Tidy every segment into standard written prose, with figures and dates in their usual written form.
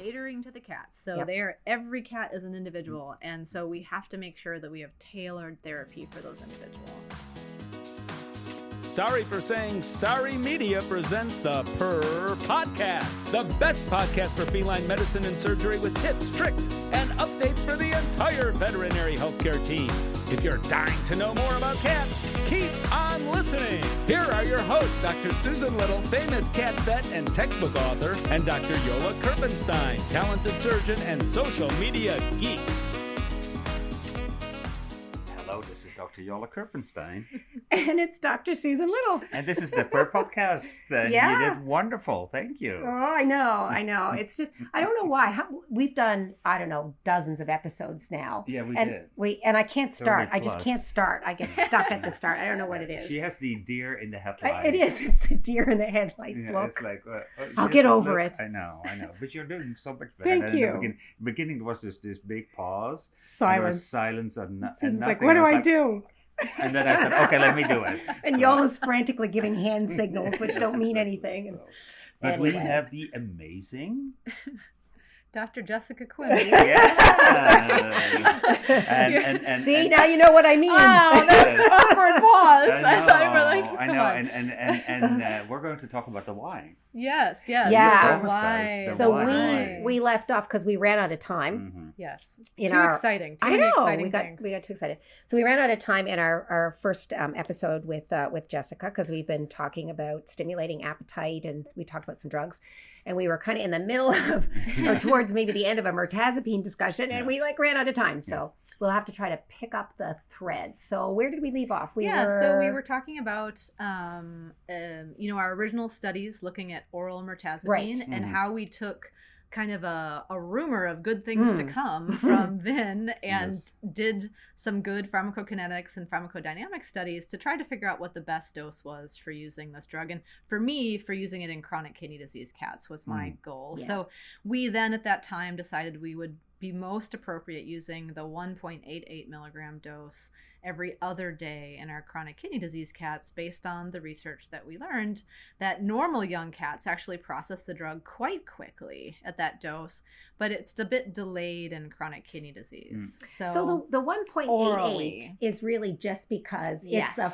catering to the cats. So every cat is an individual, and so we have to make sure that we have tailored therapy for those individuals. Sorry for Saying Sorry Media presents the Purr Podcast, the best podcast for feline medicine and surgery with tips, tricks, and updates for the entire veterinary healthcare team. If you're dying to know more about cats, keep on listening. Here are your hosts, Dr. Susan Little, famous cat vet and textbook author, and Dr. Yola Kerpenstein, talented surgeon and social media geek. Hello, this is Dr. Yola Kerpenstein. And it's Dr. Susan Little. And this is the Purr Podcast. You did wonderful. Thank you. Oh, I know. It's just, I don't know why. We've done, dozens of episodes now. Yeah, we did. And I can't start. 30 I just can't start. I get stuck at the start. I don't know what it is. She has the deer in the headlights. It is. It's the deer in the headlights. Yeah, look. It's like, I'll get over it. I know. But you're doing so much better. Thank and you. In the beginning, there was this big pause. Silence. And there was silence and Susan's nothing. like, what do I do? And then I said, okay, let me do it. And Yola's frantically giving hand signals, which don't mean anything. But anyway. we have the amazing Dr. Jessica Quimby. Yes. and See, now you know what I mean. Oh, that's an awkward pause. I know. And we're going to talk about the why. Yes. Yeah. The why. So why. we left off because we ran out of time. Mm-hmm. Yes. Exciting. Too many exciting things. We got too excited. So we ran out of time in our first episode with Jessica because we've been talking about stimulating appetite and we talked about some drugs. And we were kind of in the middle of, or towards maybe the end of a mirtazapine discussion, and we ran out of time. So we'll have to try to pick up the thread. So where did we leave off? So we were talking about, our original studies looking at oral mirtazapine and how we took kind of a rumor of good things to come from Vin and did some good pharmacokinetics and pharmacodynamic studies to try to figure out what the best dose was for using this drug. And for me, for using it in chronic kidney disease cats was my goal. Yeah. So we then at that time decided we would be most appropriate using the 1.88 milligram dose every other day in our chronic kidney disease cats based on the research that we learned that normal young cats actually process the drug quite quickly at that dose, but it's a bit delayed in chronic kidney disease. So the 1.88 is really just because it's a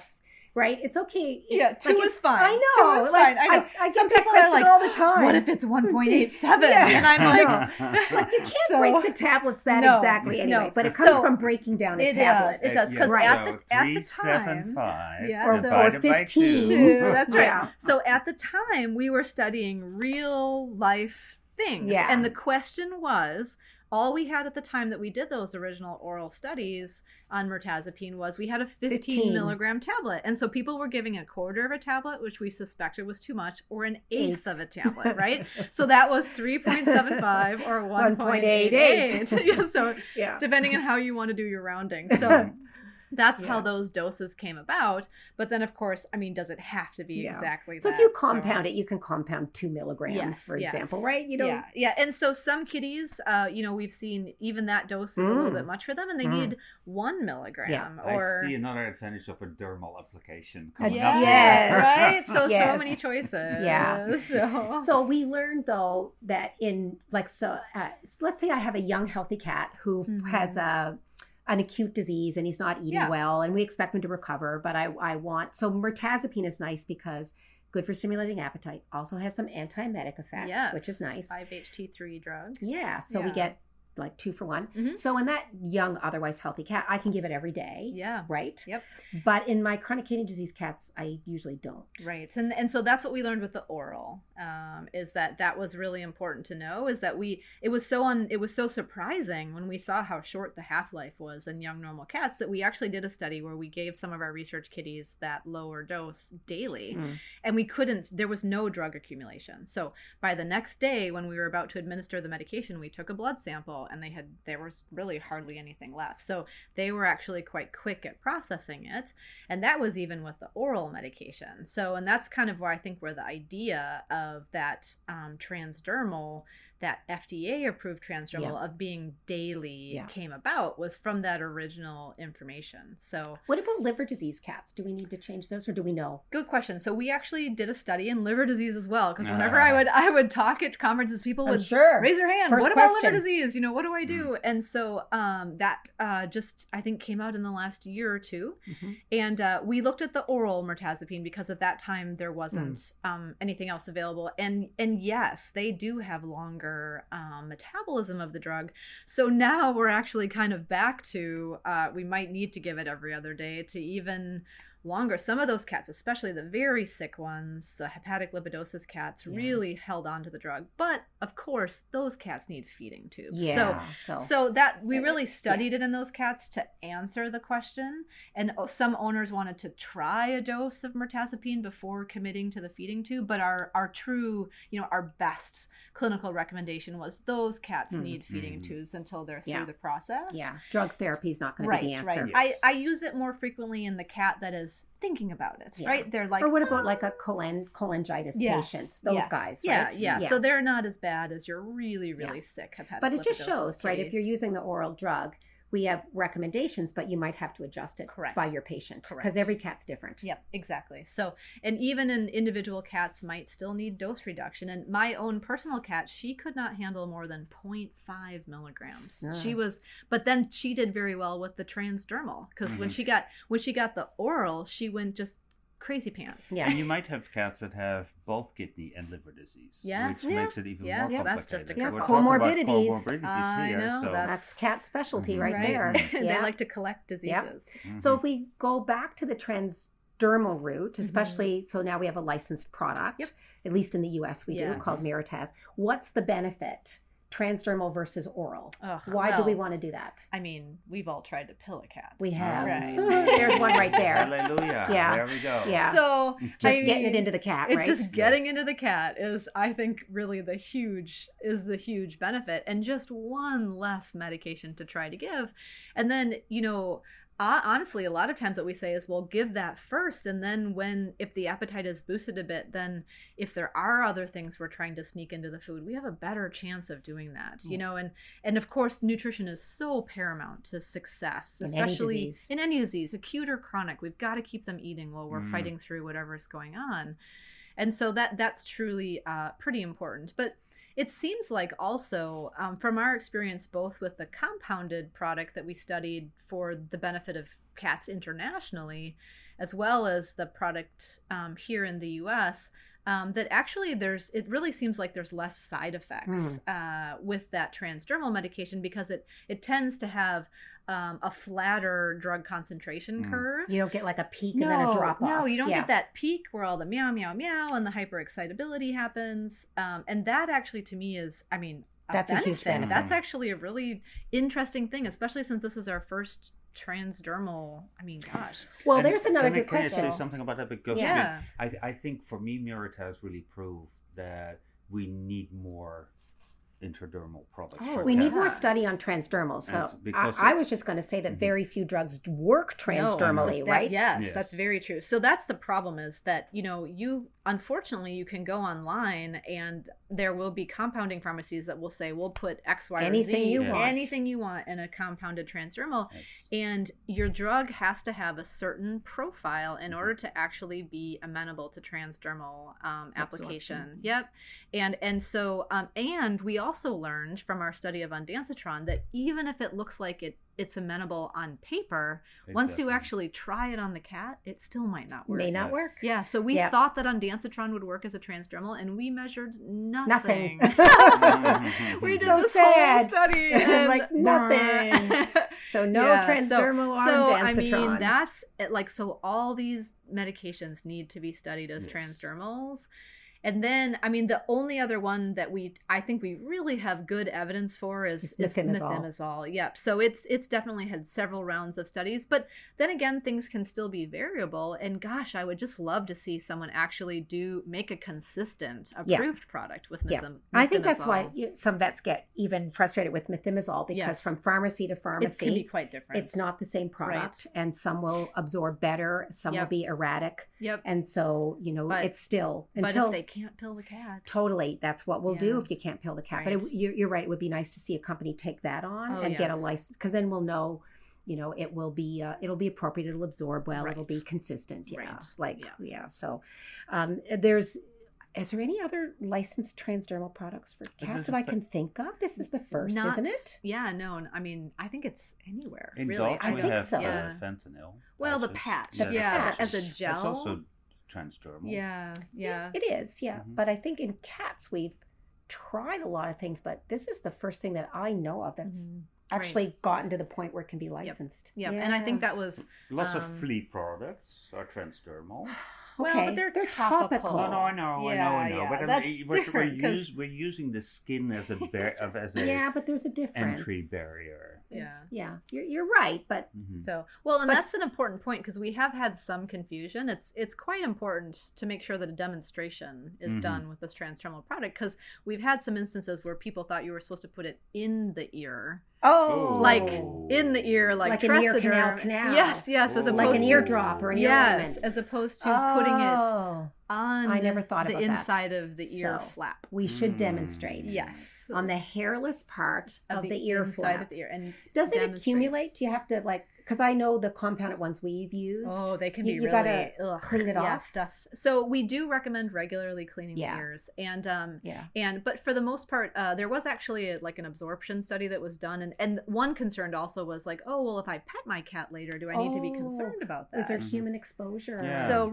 right? It's okay. Yeah, 2 is fine. I know. 2 is fine. I know. I get that question all the time. What if it's 1.87? And I'm like, you can't break the tablets exactly anyway. But it comes from breaking down a tablet. It does. Because at the time, 375 or 15. That's right. Yeah. So at the time, we were studying real life things. Yeah. And the question was, all we had at the time that we did those original oral studies on mirtazapine was we had a 15 milligram tablet. And so people were giving a quarter of a tablet, which we suspected was too much, or an eighth of a tablet, right? So that was 3.75 or 1.88. So depending on how you want to do your rounding. So that's how those doses came about. But then, of course, does it have to be exactly that? So if you compound it, you can compound 2 milligrams, for example, right? Yeah. And so some kitties, we've seen even that dose is a little bit much for them, and they need 1 milligram. Yeah. I see another advantage of a dermal application coming up. Yeah, right? So many choices. Yeah. So we learned, though, that let's say I have a young, healthy cat who has an acute disease and he's not eating well and we expect him to recover, but so mirtazapine is nice because good for stimulating appetite, also has some anti-emetic effect, which is nice. 5-HT3 drug. Yeah, so we get like 2 for 1. Mm-hmm. So in that young, otherwise healthy cat, I can give it every day. Yeah. Right? Yep. But in my chronic kidney disease cats, I usually don't. Right. And so that's what we learned with the oral, is that was really important to know, is that it was so surprising when we saw how short the half-life was in young normal cats that we actually did a study where we gave some of our research kitties that lower dose daily. And there was no drug accumulation. So by the next day when we were about to administer the medication, we took a blood sample and there was really hardly anything left. So they were actually quite quick at processing it. And that was even with the oral medication. So, and that's kind of where I think where the idea of that transdermal that FDA-approved transdermal of being daily came about was from that original information. So what about liver disease cats? Do we need to change those, or do we know? Good question. So we actually did a study in liver disease as well, because whenever I would talk at conferences, people would raise their hand. What about liver disease? What do I do? And so that just, I think, came out in the last year or two. And we looked at the oral mirtazapine because at that time there wasn't anything else available. And yes, they do have longer metabolism of the drug. So now we're actually kind of back to we might need to give it every other day to even longer. Some of those cats, especially the very sick ones, the hepatic lipidosis cats, really held on to the drug. But of course, those cats need feeding tubes. So that we really studied it in those cats to answer the question. And some owners wanted to try a dose of mirtazapine before committing to the feeding tube. But our true, our best clinical recommendation was those cats need feeding tubes until they're through the process. Drug therapy is not going to be the answer. I use it more frequently in the cat that is thinking about it, right? They're like, or what about like a cholangitis patients? Those guys, right? Yeah. So they're not as bad as your really, really sick hepatic But it just lipidosis shows, case. right? If you're using the oral drug, we have recommendations, but you might have to adjust it by your patient because every cat's different. Yep, exactly. So, and even in individual cats might still need dose reduction. And my own personal cat, she could not handle more than 0.5 milligrams. She was, but then she did very well with the transdermal because when she got the oral, she went just crazy pants. And you might have cats that have both kidney and liver disease, which makes it even more complicated. That's just a comorbidities. Here, know, so that's cat specialty right there. They like to collect diseases. So if we go back to the transdermal route, especially, so now we have a licensed product, at least in the US we do, called Mirtaz. What's the benefit? Transdermal versus oral. Why do we want to do that? I mean, we've all tried to pill a cat. We have. There's one right there. Hallelujah. There we go. So getting it into the cat, right? Just getting into the cat is, I think, really the huge benefit, and just one less medication to try to give. And then, honestly, a lot of times what we say is, well, give that first, and then if the appetite is boosted a bit, then if there are other things we're trying to sneak into the food, we have a better chance of doing that, and of course, nutrition is so paramount to success, especially in any disease, acute or chronic. We've got to keep them eating while we're fighting through whatever's going on, and so that's truly pretty important. But it seems like also, from our experience, both with the compounded product that we studied for the benefit of cats internationally, as well as the product here in the U.S., that actually it really seems like there's less side effects with that transdermal medication because it tends to have a flatter drug concentration curve. You don't get like a peak and then a drop off. No, you don't get that peak where all the meow, meow, meow and the hyperexcitability happens. And that actually to me is, that's a huge benefit. That's actually a really interesting thing, especially since this is our first transdermal. Gosh. Well, there's another good question. question. Can I say something about that? Because I think for me, Mirtaz really proved that we need more intradermal products. We need more study on transdermal. So I was just going to say that very few drugs work transdermally, right? Yes, that's very true. So that's the problem is that, unfortunately, you can go online and there will be compounding pharmacies that will say, we'll put X, Y, anything or Z, you want. Anything you want in a compounded transdermal. And your drug has to have a certain profile in order to actually be amenable to transdermal application. Yep. And so, and we also learned from our study of ondansetron that even if it looks like it's amenable on paper, once you actually try it on the cat, it still might not work. May not work. Yeah, so we thought that ondansetron would work as a transdermal, and we measured nothing. We did this whole study, and like nothing. So no transdermal ondansetron. That's like, so all these medications need to be studied as transdermals. And then, the only other one that I think we really have good evidence for is methimazole. Yep. So it's definitely had several rounds of studies, but then again, things can still be variable. And gosh, I would just love to see someone actually make a consistent approved product with methimazole. I think that's why some vets get even frustrated with methimazole because from pharmacy to pharmacy, it can be quite different. It's not the same product, and some will absorb better, some will be erratic. Yep. And so, it's still But if they can't pill the cat. Totally. That's what we'll do if you can't pill the cat. Right. But you're right. It would be nice to see a company take that on and get a license, because then we'll know, it will be it'll be appropriate. It'll absorb well. It'll be consistent. So is there any other licensed transdermal products for cats that I can think of? This is the first, isn't it? Yeah, no. I mean, I think it's anywhere. In really. dogs, we have fentanyl. Well, the patch. But as a gel. It's also transdermal. Yeah. It is, But I think in cats we've tried a lot of things, but this is the first thing that I know of that's actually gotten to the point where it can be licensed. Yep. Yeah, and I think that was... Lots of flea products are transdermal. Well, but they're topical. No, I know. But that's different, we're using the skin as a but there's a difference. Entry barrier. Yeah, you're right, but that's an important point, because we have had some confusion. It's quite important to make sure that a demonstration is done with this transdermal product, because we've had some instances where people thought you were supposed to put it in the ear. Oh, like in the ear, like an ear canal. Yes, as opposed like an eardrop or an earment. As opposed to putting it on I never thought the about inside of the ear flap. We should demonstrate. Yes. On the hairless part of the ear flap. Of the ear. And does it accumulate? Do you have to because I know the compounded ones we've used. Oh, they can be you really gotta clean it off. Stuff. So we do recommend regularly cleaning the ears, and but for the most part, there was actually an absorption study that was done, and one concern also was like, oh well, if I pet my cat later, do I need to be concerned about that? Is there human exposure? Yeah. So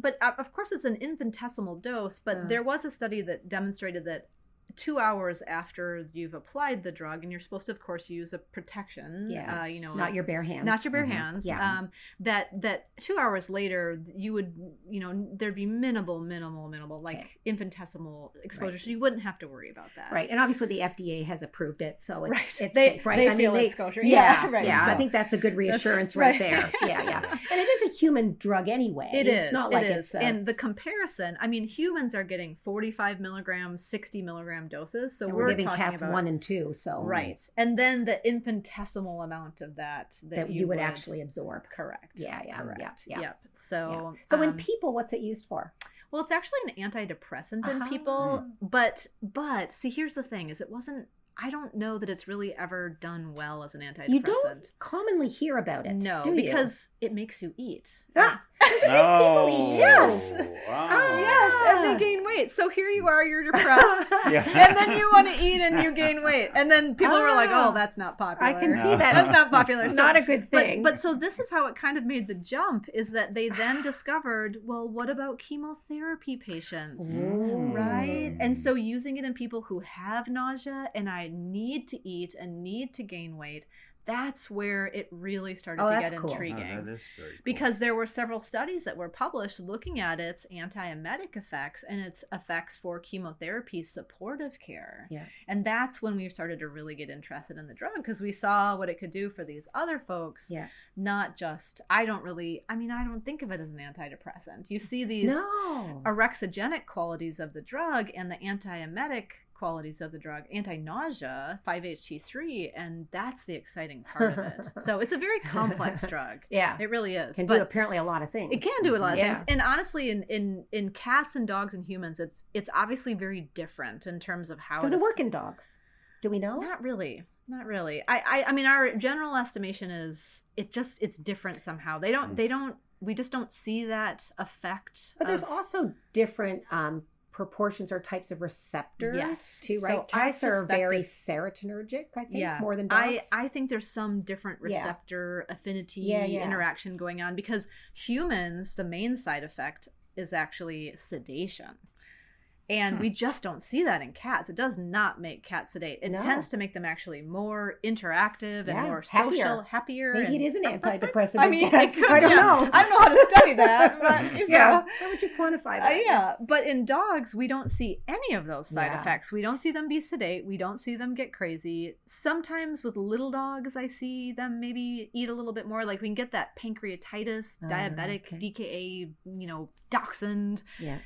but of course it's an infinitesimal dose, but there was a study that demonstrated that 2 hours after you've applied the drug, and you're supposed to, of course, use a protection. Not your bare hands. Not your bare hands. Yeah. That 2 hours later, you would, there'd be minimal, infinitesimal exposure, right. So you wouldn't have to worry about that. Right, and obviously the FDA has approved it, so it's safe, right? They feel exposure. Yeah, right. Yeah, So. I think that's a good reassurance right there. Yeah. And it is a human drug anyway. It's not like it's and the comparison. I mean, humans are getting 45 milligrams, 60 milligram doses, so we're giving cats 1 and 2. So right, and then the infinitesimal amount of that you would actually absorb. Correct. Yeah. Yep. So in people, what's it used for? Well, it's actually an antidepressant in people, but see, here's the thing: is it wasn't. I don't know that it's really ever done well as an antidepressant. You don't commonly hear about it, because it makes you eat. People eat too. Yes, and they gain weight. So here you are, you're depressed, and then you want to eat and you gain weight, and then people were like, "Oh, that's not popular." I can see that. That's not popular. So, not a good thing. But so this is how it kind of made the jump: is that they then discovered, well, what about chemotherapy patients, right? And so using it in people who have nausea and I need to eat and need to gain weight. That's where it really started to get intriguing. That is very cool. Because there were several studies that were published looking at its anti-emetic effects and its effects for chemotherapy supportive care. Yeah. And that's when we started to really get interested in the drug, because we saw what it could do for these other folks. Yeah. Not just, I don't think of it as an antidepressant. You see these orexigenic qualities of the drug and the anti-emetic qualities of the drug, anti-nausea, 5-HT3, and that's the exciting part of it. So it's a very complex drug. Yeah. It really is. It can do apparently a lot of things. It can do a lot of things. And honestly, in cats and dogs and humans, it's obviously very different in terms of how Does it work in dogs? Do we know? Not really. I mean, our general estimation is it's different somehow. We just don't see that effect. But there's also different proportions or types of receptors too, right? So cats are very serotonergic, I think, more than dogs. I think there's some different receptor affinity interaction going on, because humans, the main side effect is actually sedation. And we just don't see that in cats. It does not make cats sedate. It tends to make them actually more interactive and more social, happier. Maybe it is an antidepressant. I mean, I don't know. I don't know how to study that, but how would you quantify that? But in dogs, we don't see any of those side effects. We don't see them be sedate. We don't see them get crazy. Sometimes with little dogs, I see them maybe eat a little bit more. Like we can get that pancreatitis, diabetic, DKA, dachshund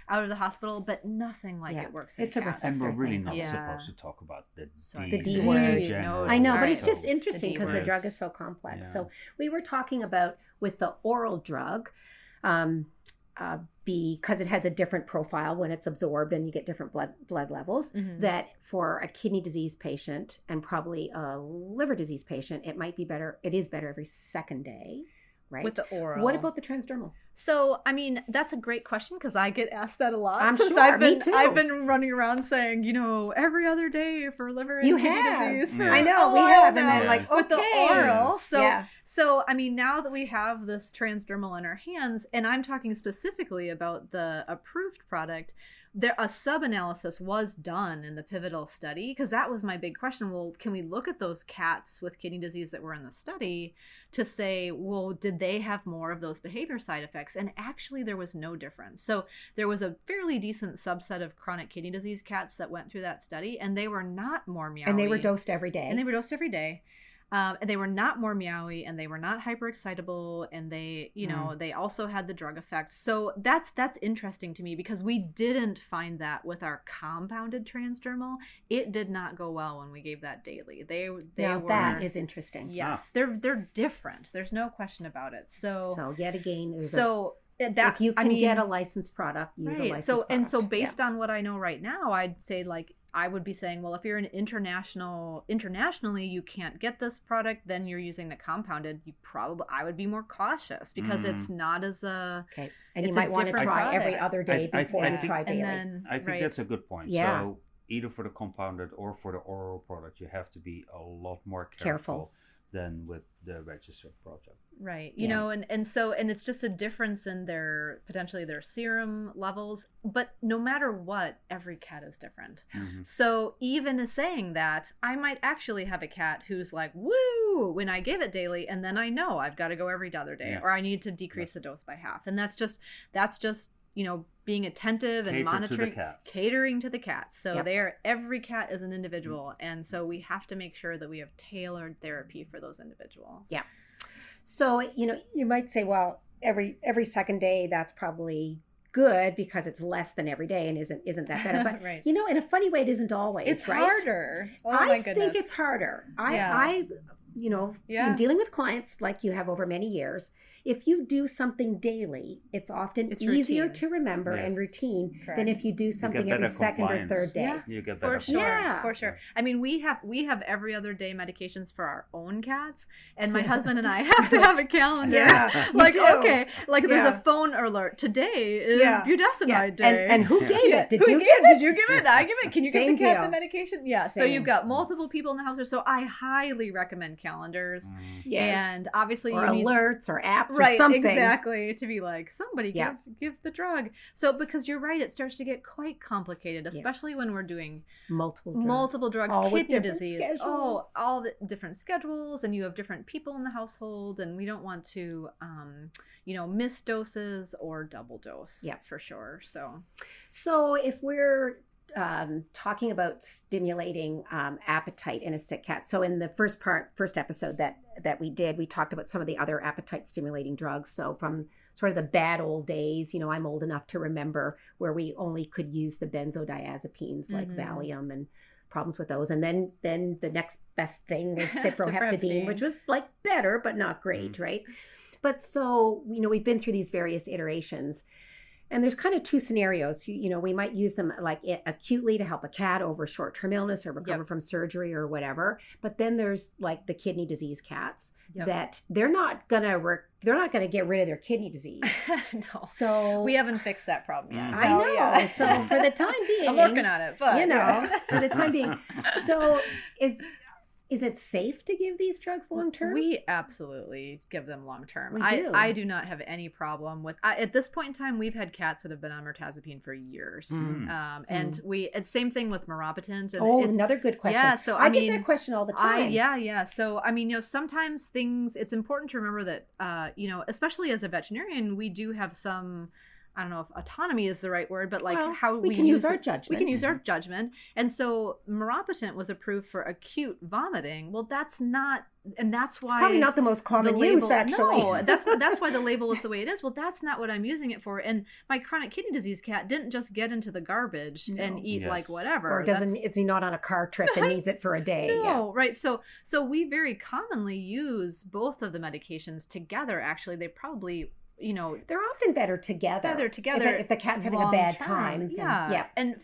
out of the hospital, but nothing like it works in cats. And we're really not supposed to talk about the D word. I know, but it's just so interesting because the drug is so complex. So we were talking about with the oral drug, because it has a different profile when it's absorbed and you get different blood levels, that for a kidney disease patient and probably a liver disease patient, it is better every second day. Right. With the oral. What about the transdermal? So, I mean, that's a great question because I get asked that a lot. I'm sure, me too. I've been running around saying, every other day for liver and kidney disease. I know, we have. And then with the oral. So, I mean, now that we have this transdermal in our hands, and I'm talking specifically about the approved product, a sub-analysis was done in the pivotal study because that was my big question. Well, can we look at those cats with kidney disease that were in the study to say, well, did they have more of those behavior side effects? And actually, there was no difference. So there was a fairly decent subset of chronic kidney disease cats that went through that study, and they were not more meowy. And they were dosed every day. And they were not more meowy, and they were not hyperexcitable, and they, they also had the drug effect. So that's interesting to me because we didn't find that with our compounded transdermal. It did not go well when we gave that daily. That is interesting. Yes, they're different. There's no question about it. So yet again, if you can get a licensed product, use a licensed product. And so based on what I know right now, I'd say I would be saying, well, if you're internationally, you can't get this product, then you're using the compounded. I would be more cautious because it's not as okay. And you might want to try product. Every other day before you try daily. I think that's a good point. Yeah. So either for the compounded or for the oral product, you have to be a lot more careful than with the registered product. Right. And it's just a difference in potentially their serum levels, but no matter what, every cat is different. So even saying that, I might actually have a cat who's like, woo, when I give it daily, and then I know I've got to go every other day, or I need to decrease the dose by half. And that's just being attentive and monitoring, catering to the cats. So every cat is an individual. And so we have to make sure that we have tailored therapy for those individuals. Yeah. So, you might say, well, every second day, that's probably good because it's less than every day and isn't that better? But, right. In a funny way, it isn't always, it's right? harder. Oh, my goodness. I think it's harder. In dealing with clients like you have over many years, if you do something daily, it's often easier to remember and routine than if you do something every second or third day. Yeah, you get better. For sure. I mean, we have every other day medications for our own cats, and my husband and I have to have a calendar. There's a phone alert. Today is budesonide day. And who gave it? Did you give it? I give it. Can you give the cat the medication? Yeah. So you've got multiple people in the house, so I highly recommend calendars. And obviously or you need alerts or apps. Right, or something. Exactly. To be like, somebody give the drug. So because you're right, it starts to get quite complicated, especially when we're doing multiple drugs, all kidney disease. Schedules. All the different schedules, and you have different people in the household, and we don't want to, miss doses or double dose. Yeah, for sure. So if we're talking about stimulating appetite in a sick cat. So in the first episode that we did, we talked about some of the other appetite stimulating drugs. So from sort of the bad old days, I'm old enough to remember where we only could use the benzodiazepines like Valium and problems with those. And then the next best thing was cyproheptadine, which was better, but not great, right? But so, we've been through these various iterations. And there's kind of two scenarios. We might use them acutely to help a cat over short-term illness or recover from surgery or whatever. But then there's the kidney disease cats that they're not gonna get rid of their kidney disease. No. So we haven't fixed that problem yet. I know. Yeah. So for the time being, I'm working on it. But for the time being, so is it safe to give these drugs long term? We absolutely give them long term. Do. I do not have any problem with. At this point in time, we've had cats that have been on mirtazapine for years, and it's same thing with Mirtazapine. Another good question. Yeah, so I get that question all the time. So sometimes things. It's important to remember that especially as a veterinarian, we do have some. I don't know if autonomy is the right word, but how we can use our judgment. We can use our judgment. And so Mirtazapine was approved for acute vomiting. Well, that's not, and that's why... It's probably not the most common use, actually. No, that's why the label is the way it is. Well, that's not what I'm using it for. And my chronic kidney disease cat didn't just get into the garbage and eat whatever. Or is he not on a car trip and needs it for a day? No, right. So we very commonly use both of the medications together. Actually, they probably they're often better together. If the cat's having a bad time. And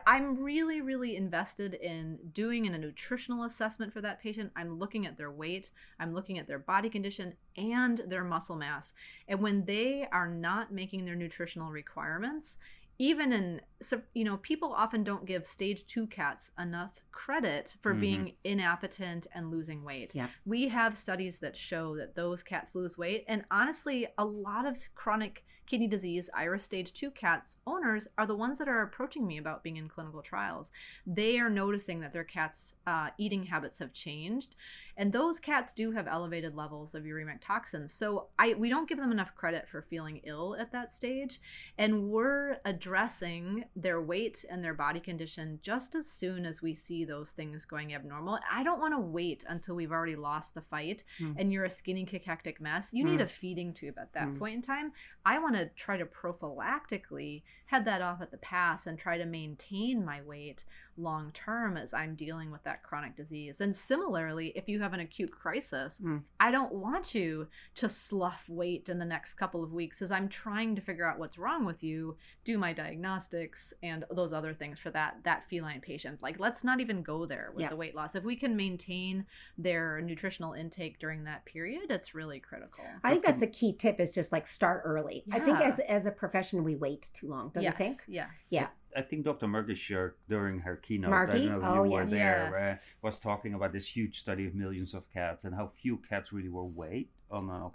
I'm really, really invested in doing a nutritional assessment for that patient. I'm looking at their weight, I'm looking at their body condition and their muscle mass. And when they are not making their nutritional requirements, people often don't give stage 2 cats enough credit for being inappetent and losing weight. Yeah. We have studies that show that those cats lose weight. And honestly, a lot of chronic kidney disease, IRIS stage 2 cats owners are the ones that are approaching me about being in clinical trials. They are noticing that their cats' eating habits have changed. And those cats do have elevated levels of uremic toxins. So we don't give them enough credit for feeling ill at that stage. And we're addressing their weight and their body condition just as soon as we see those things going abnormal. I don't want to wait until we've already lost the fight and you're a skinny cachectic mess. You need a feeding tube at that point in time. I want to try to prophylactically head that off at the pass and try to maintain my weight long term as I'm dealing with that chronic disease. And similarly, if you have an acute crisis, I don't want you to slough weight in the next couple of weeks as I'm trying to figure out what's wrong with you, do my diagnostics and those other things for that feline patient. Like, let's not even go there with the weight loss. If we can maintain their nutritional intake during that period, it's really critical. I think that's a key tip, is just like start early. I think as a profession we wait too long, don't you think? Yes. Yeah. I think Dr. Margie shared during her keynote, Margie? I don't know if you were there, was talking about this huge study of millions of cats and how few cats really were weighed on I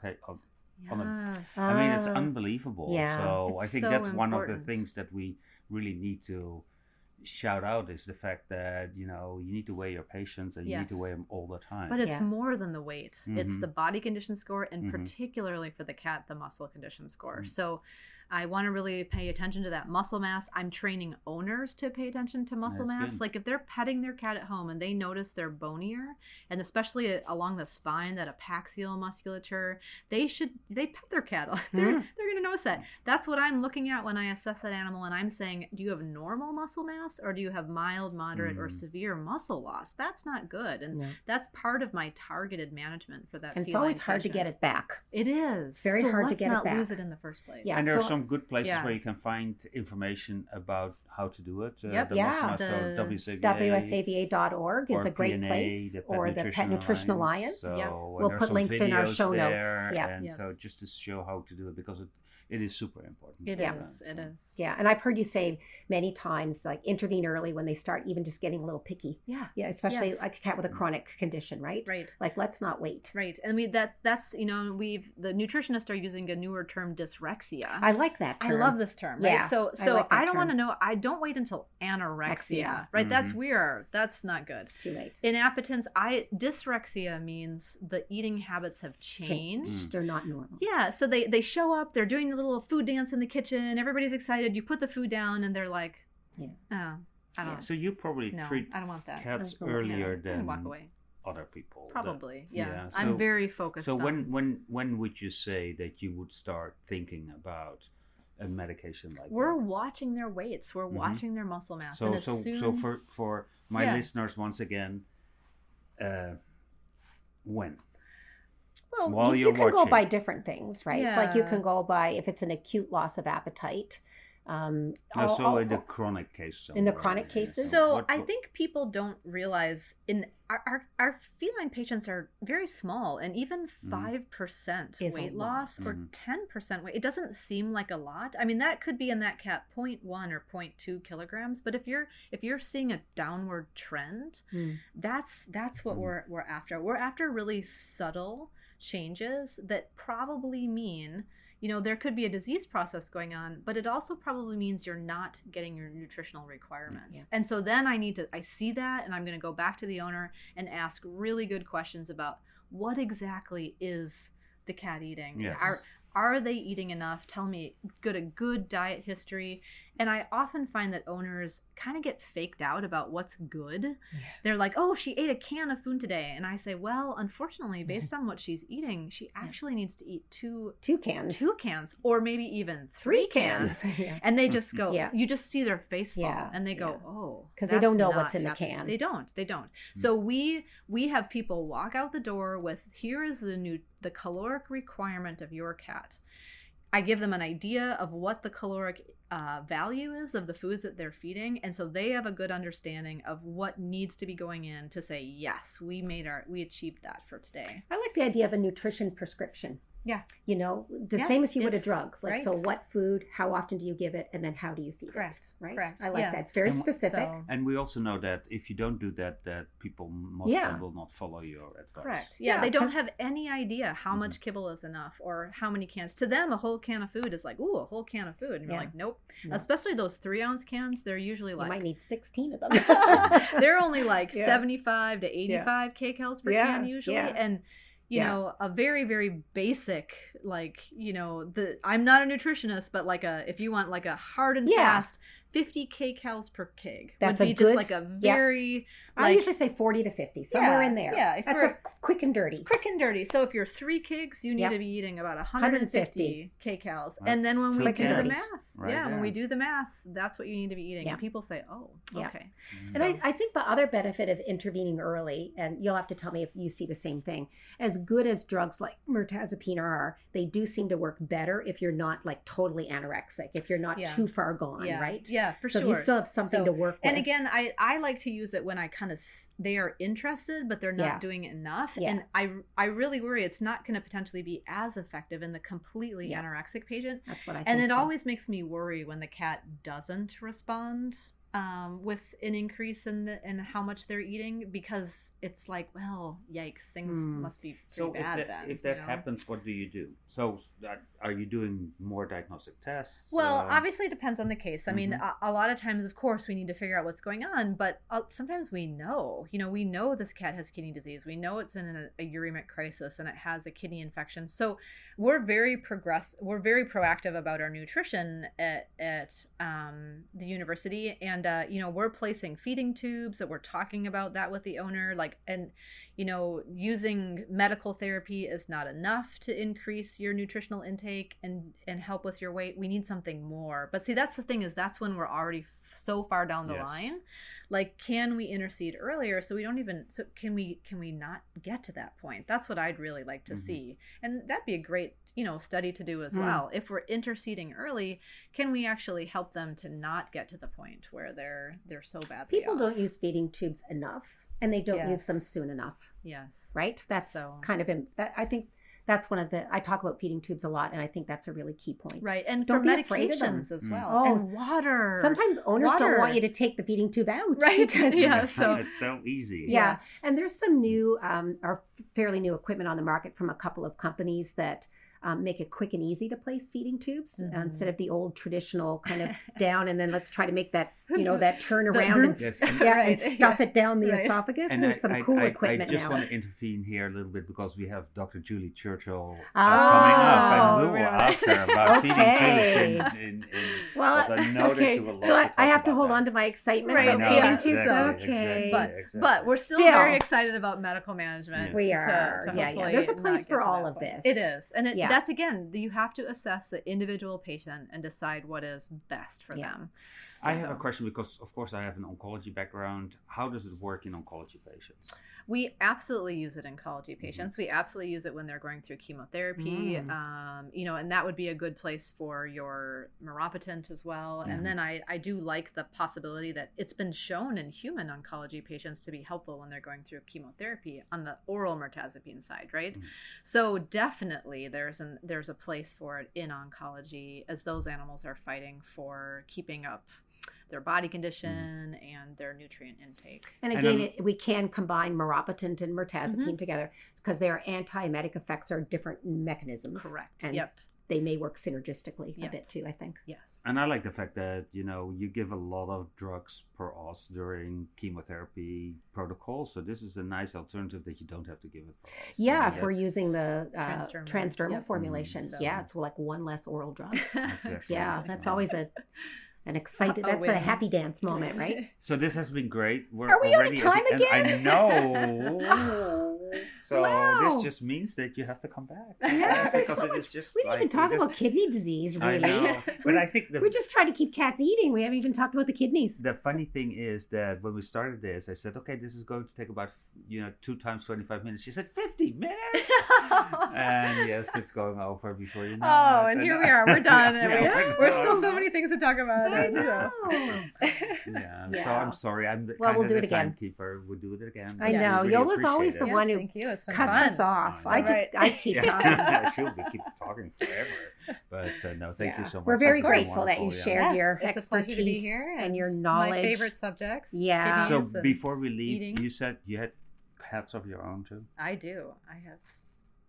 mean, it's unbelievable. Yeah. So I think that's important. one of the things that we really need to shout out, is the fact that, you need to weigh your patients and you need to weigh them all the time. But it's more than the weight. It's the body condition score, and particularly for the cat, the muscle condition score. So I want to really pay attention to that muscle mass. I'm training owners to pay attention to muscle mass. Good. Like if they're petting their cat at home and they notice they're bonier, and especially along the spine, that apaxial musculature, they pet their cat. They're going to notice that. That's what I'm looking at when I assess that animal, and I'm saying, do you have normal muscle mass or do you have mild, moderate, or severe muscle loss? That's not good. And that's part of my targeted management for that. And it's always hard to get it back. It is. Very hard to get it back. Let's not lose it in the first place. Yeah. And there are some good places where you can find information about how to do it. WSAVA.org is a great place, or the Pet Nutrition Alliance. We'll put links in our show notes. So just to show how to do it, because it is super important. It is. Yeah, and I've heard you say many times, like, intervene early when they start even just getting a little picky. Yeah, especially like a cat with a chronic condition, right? Right. Like, let's not wait. Right, and that's the nutritionists are using a newer term, dysrexia. I like that term. I love this term. Right? Yeah, So I don't want to know. I don't wait until anorexia. Right. That's not good. It's too late. Inappetence. Dysrexia means the eating habits have changed. They're not normal. Yeah. So they show up. They're doing the little food dance in the kitchen. Everybody's excited. You put the food down, and they're like, I don't. So you probably treat I don't want that. cats earlier than walk away. Other people. Probably, yeah. So, I'm very focused. So when would you say that you would start thinking about a medication like that? We're watching their weights. We're watching their muscle mass. So for my listeners, once again, when? Well, you can go by different things, right? Yeah. Like you can go by if it's an acute loss of appetite. In the chronic case. In the chronic cases? So I think people don't realize our feline patients are very small, and even 5% weight loss or 10% weight, it doesn't seem like a lot. I mean, that could be in that cat 0.1 or 0.2 kilograms, but if you're seeing a downward trend, that's what we're after. We're after really subtle changes that probably mean, there could be a disease process going on, but it also probably means you're not getting your nutritional requirements. Yeah. And so then I see that, and I'm going to go back to the owner and ask really good questions about what exactly is the cat eating? Yes. Are they eating enough? Tell me a good diet history. And I often find that owners kind of get faked out about what's good. Yeah. They're like, oh, she ate a can of food today. And I say, well, unfortunately, based on what she's eating, she actually needs to eat two cans. 2 cans, or maybe even 3 cans. Yeah. And they just go, you just see their face fall, and they go, oh. Because they don't know what's in the can. They don't. So we have people walk out the door with, here is the caloric requirement of your cat. I give them an idea of what the caloric value is of the foods that they're feeding, and so they have a good understanding of what needs to be going in to say, yes, we achieved that for today. I like the idea of a nutrition prescription. Yeah. You know, the same as you would a drug. Like, right. So what food, how often do you give it, and then how do you feed Correct. it? Right. Correct. I like that. It's very specific. And we also know that if you don't do that, that people most will not follow your advice. Correct. Yeah, they don't have any idea how much kibble is enough or how many cans. To them, a whole can of food is like, ooh, a whole can of food. And you're like, nope. Especially those 3-ounce cans, they're usually like... You might need 16 of them. They're only like 75 to 85 kcals per can usually. And... You know, a very, very basic, like, you know, I'm not a nutritionist, but like if you want like a hard and fast 50 kcals per kg. That's would be just like a very... I usually say 40 to 50, somewhere in there. Yeah. That's a quick and dirty. Quick and dirty. So if you're 3 kgs, you need to be eating about 150 kcals. And then when we do the math, when we do the math, that's what you need to be eating. And people say, oh, okay. And I think the other benefit of intervening early, and you'll have to tell me if you see the same thing, as good as drugs like Mirtazapine are, they do seem to work better if you're not like totally anorexic, if you're not too far gone, right? Yeah, for sure. So you still have something to work with. And again, I like to use it when I kind of, they are interested, but they're not doing it enough. And I really worry it's not going to potentially be as effective in the completely anorexic patient. That's what I think. And it always makes me worry when the cat doesn't respond with an increase in how much they're eating, because it's like, well, yikes, things must be pretty bad then. If that happens, what do you do? So are you doing more diagnostic tests? Well, obviously it depends on the case. I mean, a lot of times, of course, we need to figure out what's going on, but sometimes we know this cat has kidney disease. We know it's in a uremic crisis and it has a kidney infection. So we're very proactive about our nutrition at the university. And, we're placing feeding tubes, that we're talking about that with the owner, using medical therapy is not enough to increase your nutritional intake and help with your weight. We need something more. But see, that's the thing, is that's when we're already so far down the line. Like, can we intercede earlier so we don't even, so can we not get to that point? That's what I'd really like to see. And that'd be a great, study to do as well. If we're interceding early, can we actually help them to not get to the point where they're so badly People off? Don't use feeding tubes enough, and they don't use them soon enough. Yes. Right? That's kind of, I think that's one of I talk about feeding tubes a lot, and I think that's a really key point. Right. And don't for be afraid of them as well. Oh, and water. Sometimes owners don't want you to take the feeding tube out. Right. Yeah. So it's so easy. Yeah. And there's some new, or fairly new equipment on the market from a couple of companies that make it quick and easy to place feeding tubes instead of the old traditional kind of down, and then let's try to make that, that turn around and stuff it down the esophagus. And there's some cool equipment now. I just want to intervene here a little bit because we have Dr. Julie Churchill coming up, and we will ask her about feeding tubes. Well, I know that she will love so I have to hold on to my excitement about feeding tubes. Exactly. But we're still very excited about medical management. Yes. We are. There's a place for all of this. It is. And that's, again, you have to assess the individual patient and decide what is best for them. I have a question because, of course, I have an oncology background. How does it work in oncology patients? We absolutely use it in oncology patients. We absolutely use it when they're going through chemotherapy, and that would be a good place for your Mirtazapine as well. And then I do like the possibility that it's been shown in human oncology patients to be helpful when they're going through chemotherapy on the oral Mirtazapine side, right? So definitely there's a place for it in oncology, as those animals are fighting for keeping up their body condition and their nutrient intake. And again, we can combine Mirtazapine and Mirtazapine together because their anti-emetic effects are different mechanisms. Correct. And they may work synergistically a bit too, I think. Yes. And I like the fact that, you give a lot of drugs per os during chemotherapy protocols. So this is a nice alternative that you don't have to give it per os. Yeah, if we're using the transdermal formulation. So. Yeah, it's like one less oral drug. Exactly. Yeah, that's always an excited, that's a happy dance moment, right? So this has been great. Are we already out of time again? I know. So Wow. this just means that you have to come back. Yeah, there's because so it much- is just We didn't even talk about kidney disease, I really. know, but I think We're just trying to keep cats eating. We haven't even talked about the kidneys. the funny thing is that when we started this, I said, okay, this is going to take about 2 times 25 minutes. She said 50 minutes, and yes, it's going over before you know Oh, it. and here we are. We're done. And Yeah, we're still so many things to talk about. I and know. Yeah, so Yeah. I'm sorry. I'm the, Well, kind we'll of do the it again. timekeeper. We'll do it again. I but we know. really Yola's always appreciate the it. one who Thank you. It's been cuts fun. us off. I know. I keep talking. She'll keep talking forever. But no, thank you so much. We're very This has been grateful that you wonderful, yeah. shared your It's a pleasure expertise to be here and your knowledge. My favorite subjects. Yeah. So kidneys and before we leave, eating. you said you had cats of your own too? I do. I have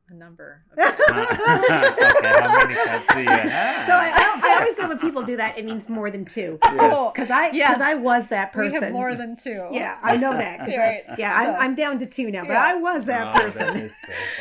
a number. Of Okay, how many cats do you have? So I always say when people do that, it means more than 2. Oh, Because I was that person. We have more than 2. Yeah, I know that. 'cause Right. I'm down to 2 now, but Yeah. I was that Oh, person.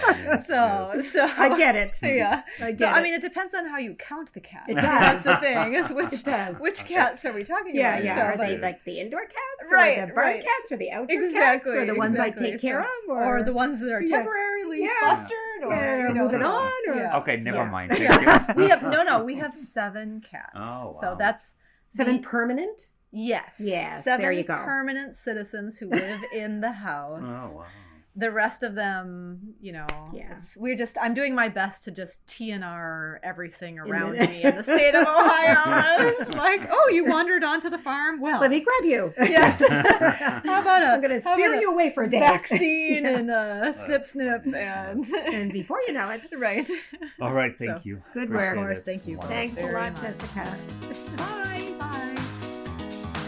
That is so funny. So Yes. I get it. Yeah. I get So it. I mean, it depends on how you count the cats. It That's does. the thing. Is It does. which Okay. cats are we talking Yeah, about? yeah. So, Are they but- like the indoor cats? Right, Or the barn right. cats? Or the outdoor Exactly, cats? Or the ones exactly. I take care So- of? or the ones that are Yeah. temporarily Yeah. flustered, or Yeah, you know, moving so- on, or- yeah. Okay, never Yeah. mind. Thank Yeah. you. We have we have 7 cats. Oh, So wow. that's 7 the- permanent? Yes. Yes, 7 there you go. permanent citizens who live in the house. Oh, wow. The rest of them, Yeah. I'm doing my best to just TNR everything around the- me in the state of Ohio. It's like, oh, you wandered onto the farm? Well, Let me grab you. yes. How about I'm going to steer you away for a day. vaccine and snip snip and And before you know it. right. All right, So, thank you. good Appreciate work. Of course, it. thank you. Wonderful. Thanks a Very lot, much. Jessica. Bye. Bye.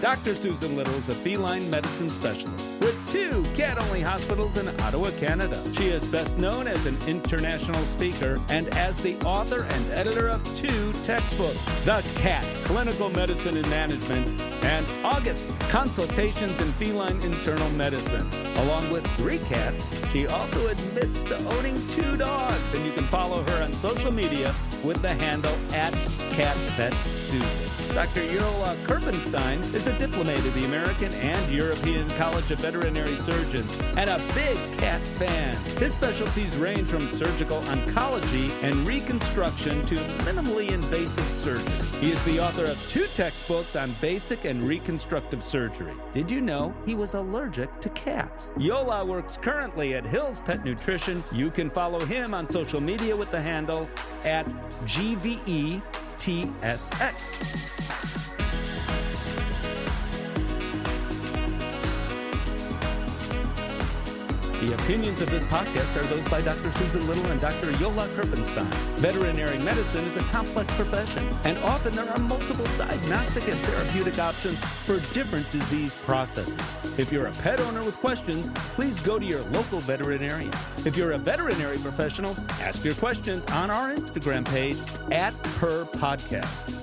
Dr. Susan Little is a feline medicine specialist with 2 cat-only hospitals in Ottawa, Canada. She is best known as an international speaker and as the author and editor of 2 textbooks, The Cat, Clinical Medicine and Management, and August, Consultations in Feline Internal Medicine. Along with 3 cats, she also admits to owning 2 dogs, and you can follow her on social media with the handle @CatVetSusan. Dr. Yola Kerpenstein is a diplomat of the American and European College of Veterinary Surgeons and a big cat fan. His specialties range from surgical oncology and reconstruction to minimally invasive surgery. He is the author of 2 textbooks on basic and reconstructive surgery. Did you know he was allergic to cats? Yola works currently at Hills Pet Nutrition. You can follow him on social media with the handle @GVETSX. The opinions of this podcast are those by Dr. Susan Little and Dr. Yola Kerpenstein. Veterinary medicine is a complex profession, and often there are multiple diagnostic and therapeutic options for different disease processes. If you're a pet owner with questions, please go to your local veterinarian. If you're a veterinary professional, ask your questions on our Instagram page @Purr Podcast.